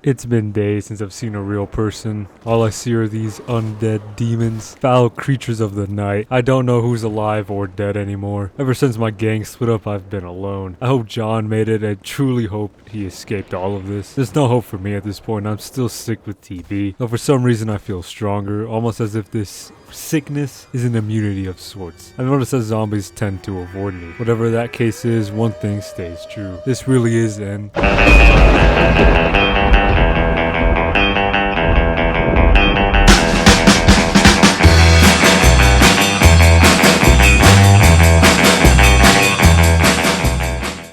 It's been days since I've seen a real person. All I see are these undead demons, foul creatures of the night. I don't know who's alive or dead anymore. Ever since my gang split up, I've been alone. I hope John made it. I truly hope he escaped all of this. There's no hope for me at this point. I'm still sick with TB. Though for some reason I feel stronger, almost as if this sickness is an immunity of sorts. I've noticed that zombies tend to avoid me. Whatever that case is, one thing stays true. This really is an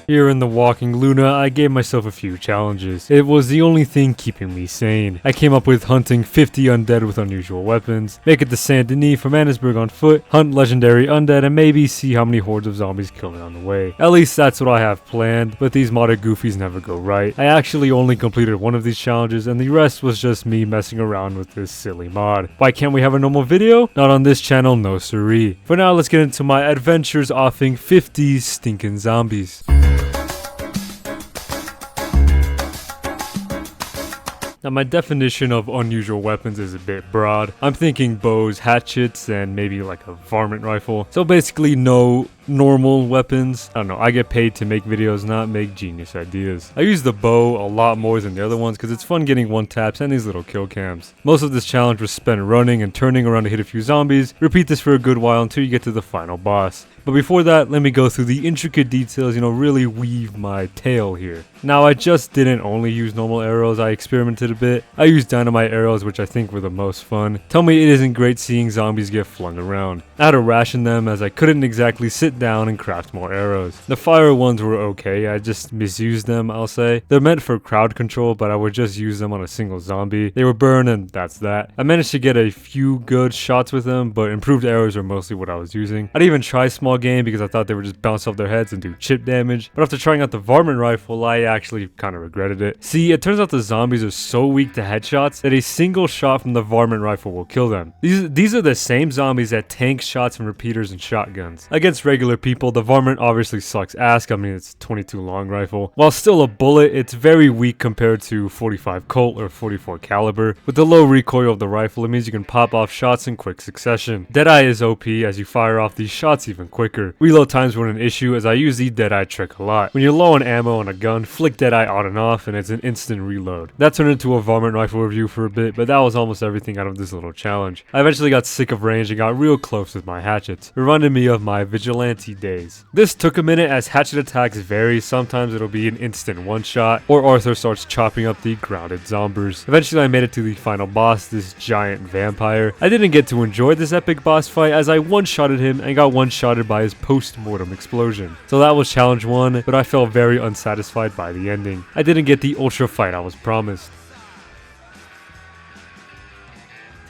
Here in the Walking Luna, I gave myself a few challenges. It was the only thing keeping me sane. I came up with hunting 50 undead with unusual weapons, make it to Saint Denis from Annesburg on foot, hunt legendary undead, and maybe see how many hordes of zombies kill me on the way. At least that's what I have planned, but these modded goofies never go right. I actually only completed one of these challenges, and the rest was just me messing around with this silly mod. Why can't we have a normal video? Not on this channel, no siree. For now, let's get into my adventures offing 50 stinking zombies. Now my definition of unusual weapons is a bit broad. I'm thinking bows, hatchets, and maybe like a varmint rifle. So basically no normal weapons. I don't know, I get paid to make videos, not make genius ideas. I use the bow a lot more than the other ones because it's fun getting one taps and these little kill cams. Most of this challenge was spent running and turning around to hit a few zombies. Repeat this for a good while until you get to the final boss. But before that, let me go through the intricate details, really weave my tale here. Now, I just didn't only use normal arrows, I experimented a bit. I used dynamite arrows, which I think were the most fun. Tell me it isn't great seeing zombies get flung around. I had to ration them as I couldn't exactly sit down and craft more arrows. The fire ones were okay, I just misused them, I'll say. They're meant for crowd control, but I would just use them on a single zombie. They were burned and that's that. I managed to get a few good shots with them, but improved arrows are mostly what I was using. I'd even try small game because I thought they would just bounce off their heads and do chip damage, but after trying out the varmint rifle, I actually kind of regretted it. See, it turns out the zombies are so weak to headshots that a single shot from the varmint rifle will kill them. These are the same zombies that tank shots from repeaters and shotguns. Against regular people, the varmint obviously sucks ass. I mean, it's 22 long rifle. While still a bullet, it's very weak compared to 45 Colt or 44 caliber. With the low recoil of the rifle, it means you can pop off shots in quick succession. Deadeye is OP as you fire off these shots even quicker. Reload times were an issue as I use the Deadeye trick a lot. When you're low on ammo on a gun, flick Deadeye on and off and it's an instant reload. That turned into a varmint rifle review for a bit, but that was almost everything out of this little challenge. I eventually got sick of range and got real close with my hatchets. It reminded me of my vigilante days. This took a minute as hatchet attacks vary. Sometimes it'll be an instant one shot, or Arthur starts chopping up the grounded zombies. Eventually I made it to the final boss, this giant vampire. I didn't get to enjoy this epic boss fight as I one-shotted him and got one-shotted by his post-mortem explosion. So that was challenge 1, but I felt very unsatisfied by the ending. I didn't get the ultra fight I was promised.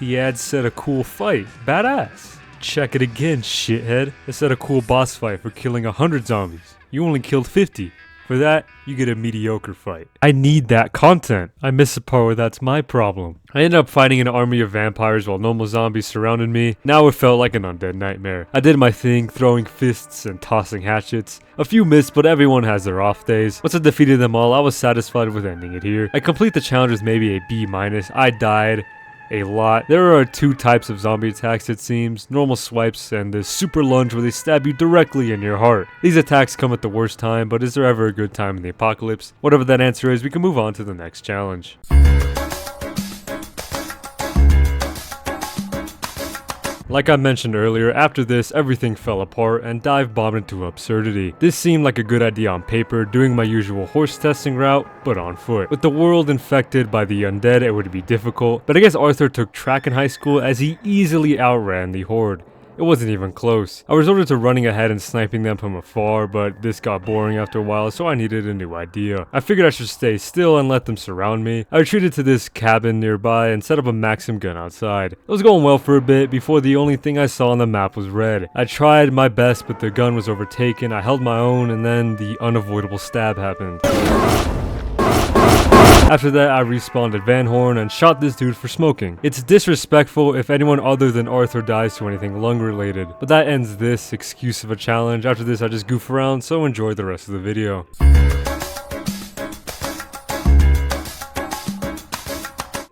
The ad said a cool fight. Badass. Check it again, shithead. It said a cool boss fight for killing 100 zombies. You only killed 50. For that, you get a mediocre fight. I need that content. I miss the part where that's my problem. I ended up fighting an army of vampires while normal zombies surrounded me. Now it felt like an undead nightmare. I did my thing, throwing fists and tossing hatchets. A few missed, but everyone has their off days. Once I defeated them all, I was satisfied with ending it here. I complete the challenge with maybe a B-. I died a lot. There are 2 types of zombie attacks it seems, normal swipes and the super lunge where they stab you directly in your heart. These attacks come at the worst time, but is there ever a good time in the apocalypse? Whatever that answer is, we can move on to the next challenge. Like I mentioned earlier, after this, everything fell apart and dive bombed into absurdity. This seemed like a good idea on paper, doing my usual horse testing route, but on foot. With the world infected by the undead, it would be difficult, but I guess Arthur took track in high school as he easily outran the horde. It wasn't even close. I resorted to running ahead and sniping them from afar, but this got boring after a while, so I needed a new idea. I figured I should stay still and let them surround me. I retreated to this cabin nearby and set up a Maxim gun outside. It was going well for a bit before the only thing I saw on the map was red. I tried my best, but the gun was overtaken. I held my own, and then the unavoidable stab happened. After that, I respawned at Van Horn and shot this dude for smoking. It's disrespectful if anyone other than Arthur dies to anything lung related, but that ends this excuse of a challenge. After this, I just goof around, so enjoy the rest of the video.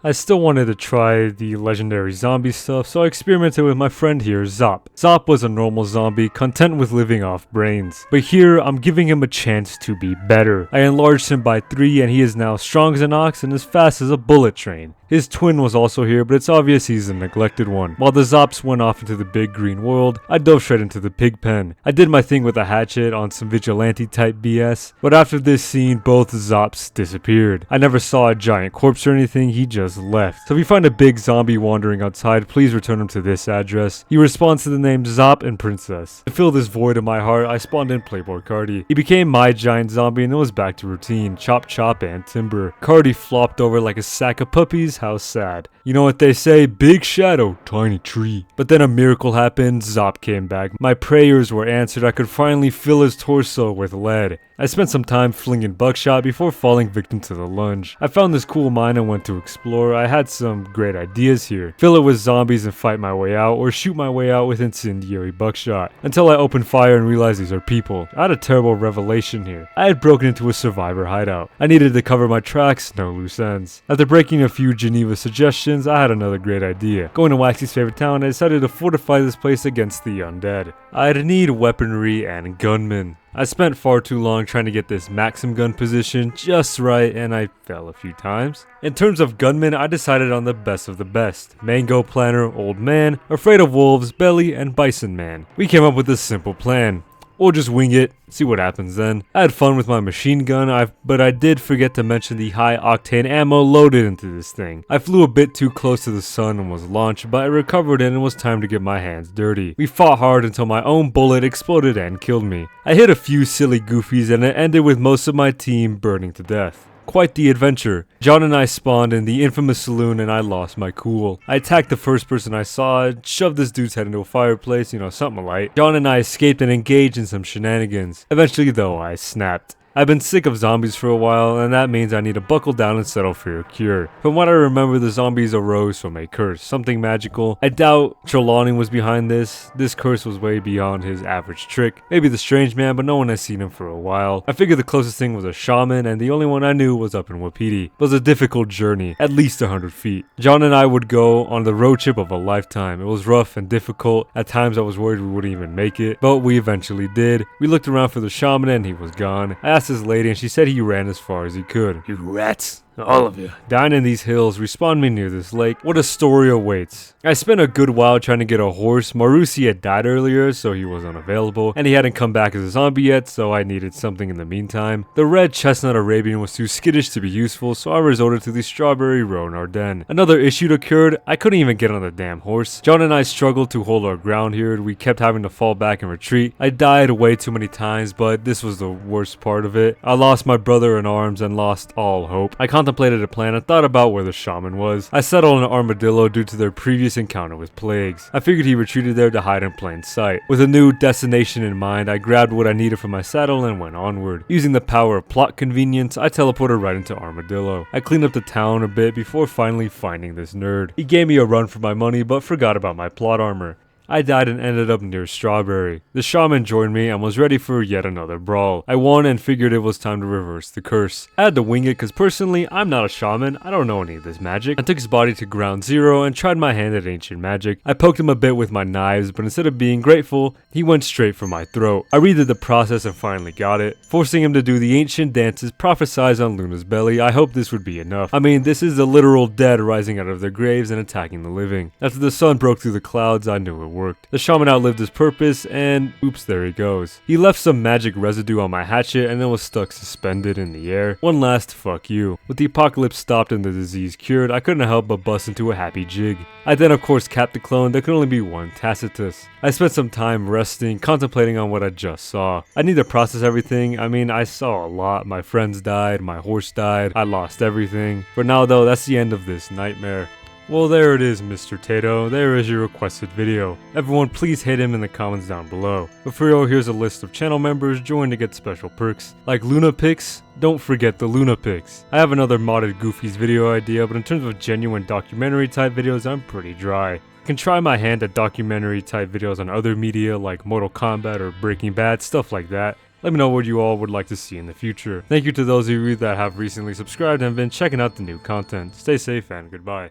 I still wanted to try the legendary zombie stuff, so I experimented with my friend here, Zop. Zop was a normal zombie, content with living off brains. But here, I'm giving him a chance to be better. I enlarged him by 3 and he is now strong as an ox and as fast as a bullet train. His twin was also here, but it's obvious he's a neglected one. While the Zops went off into the big green world, I dove straight into the pig pen. I did my thing with a hatchet on some vigilante type BS, but after this scene, both Zops disappeared. I never saw a giant corpse or anything, he just left. So if you find a big zombie wandering outside, please return him to this address. He responds to the names Zop and Princess. To fill this void in my heart, I spawned in Playboy Cardi. He became my giant zombie and it was back to routine, chop chop and timber. Cardi flopped over like a sack of puppies. How sad. You know what they say, big shadow, tiny tree. But then a miracle happened, Zop came back. My prayers were answered, I could finally fill his torso with lead. I spent some time flinging buckshot before falling victim to the lunge. I found this cool mine and went to explore. I had some great ideas here. Fill it with zombies and fight my way out, or shoot my way out with incendiary buckshot. Until I opened fire and realized these are people. I had a terrible revelation here. I had broken into a survivor hideout. I needed to cover my tracks, no loose ends. After breaking a few Geneva suggestions, I had another great idea. Going to Waxy's favorite town, I decided to fortify this place against the undead. I'd need weaponry and gunmen. I spent far too long trying to get this Maxim gun position just right and I fell a few times. In terms of gunmen, I decided on the best of the best. Mango Planner, Old Man, Afraid of Wolves, Belly, and Bison Man. We came up with a simple plan. We'll just wing it, see what happens then. I had fun with my machine gun, but I did forget to mention the high octane ammo loaded into this thing. I flew a bit too close to the sun and was launched, but I recovered and it was time to get my hands dirty. We fought hard until my own bullet exploded and killed me. I hit a few silly goofies and it ended with most of my team burning to death. Quite the adventure. John and I spawned in the infamous saloon and I lost my cool. I attacked the first person I saw, shoved this dude's head into a fireplace, something light. John and I escaped and engaged in some shenanigans. Eventually though, I snapped. I've been sick of zombies for a while, and that means I need to buckle down and settle for a cure. From what I remember, the zombies arose from a curse, something magical. I doubt Trelawney was behind this. This curse was way beyond his average trick. Maybe the strange man, but no one has seen him for a while. I figured the closest thing was a shaman, and the only one I knew was up in Wapiti. It was a difficult journey, at least 100 feet. John and I would go on the road trip of a lifetime. It was rough and difficult. At times I was worried we wouldn't even make it, but we eventually did. We looked around for the shaman and he was gone. I asked this lady and she said he ran as far as he could. You rats. All of you. Down in these hills, respawn me near this lake. What a story awaits. I spent a good while trying to get a horse. Marusi had died earlier, so he was unavailable, and he hadn't come back as a zombie yet, so I needed something in the meantime. The red chestnut Arabian was too skittish to be useful, so I resorted to the strawberry roan Ardennes. Another issue occurred. I couldn't even get on the damn horse. John and I struggled to hold our ground here. We kept having to fall back and retreat. I died way too many times, but this was the worst part of it. I lost my brother in arms and lost all hope. I contemplated a plan and thought about where the shaman was. I settled on an armadillo due to their previous encounter with plagues. I figured he retreated there to hide in plain sight. With a new destination in mind, I grabbed what I needed from my saddle and went onward. Using the power of plot convenience, I teleported right into Armadillo. I cleaned up the town a bit before finally finding this nerd. He gave me a run for my money but forgot about my plot armor. I died and ended up near Strawberry. The shaman joined me and was ready for yet another brawl. I won and figured it was time to reverse the curse. I had to wing it because personally, I'm not a shaman, I don't know any of this magic. I took his body to ground zero and tried my hand at ancient magic. I poked him a bit with my knives, but instead of being grateful, he went straight for my throat. I redid the process and finally got it. Forcing him to do the ancient dances prophesied on Luna's belly, I hoped this would be enough. I mean, this is the literal dead rising out of their graves and attacking the living. After the sun broke through the clouds, I knew it worked. The shaman outlived his purpose and oops, there he goes. He left some magic residue on my hatchet and then was stuck suspended in the air. One last fuck you. With the apocalypse stopped and the disease cured, I couldn't help but bust into a happy jig. I then of course capped the clone. There could only be one Tacitus. I spent some time resting, contemplating on what I just saw. I need to process everything. I mean, I saw a lot. My friends died, my horse died, I lost everything. For now though, that's the end of this nightmare. Well, there it is, Mr. Tato. There is your requested video. Everyone, please hit him in the comments down below. But for real, here's a list of channel members. Join to get special perks. Like Luna Picks, don't forget the Luna Picks. I have another modded Goofies video idea, but in terms of genuine documentary type videos, I'm pretty dry. I can try my hand at documentary type videos on other media like Mortal Kombat or Breaking Bad, stuff like that. Let me know what you all would like to see in the future. Thank you to those of you that have recently subscribed and been checking out the new content. Stay safe and goodbye.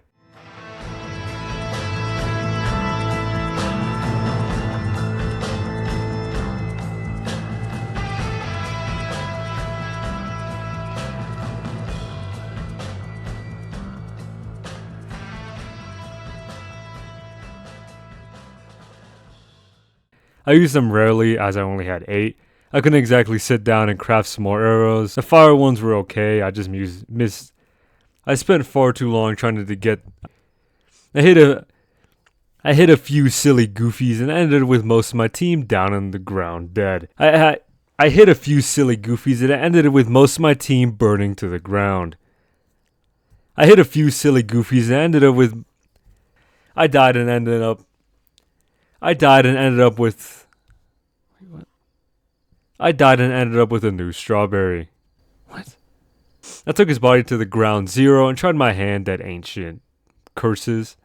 I used them rarely as I only had 8. I couldn't exactly sit down and craft some more arrows. The fire ones were okay, I just missed. I spent far too long trying to get. I hit a few silly goofies and ended with most of my team down on the ground dead. I hit a few silly goofies and it ended with most of my team burning to the ground. I hit a few silly goofies and ended up with. I died and ended up with. Wait, what? I died and ended up with a new strawberry. What? I took his body to the ground zero and tried my hand at ancient curses.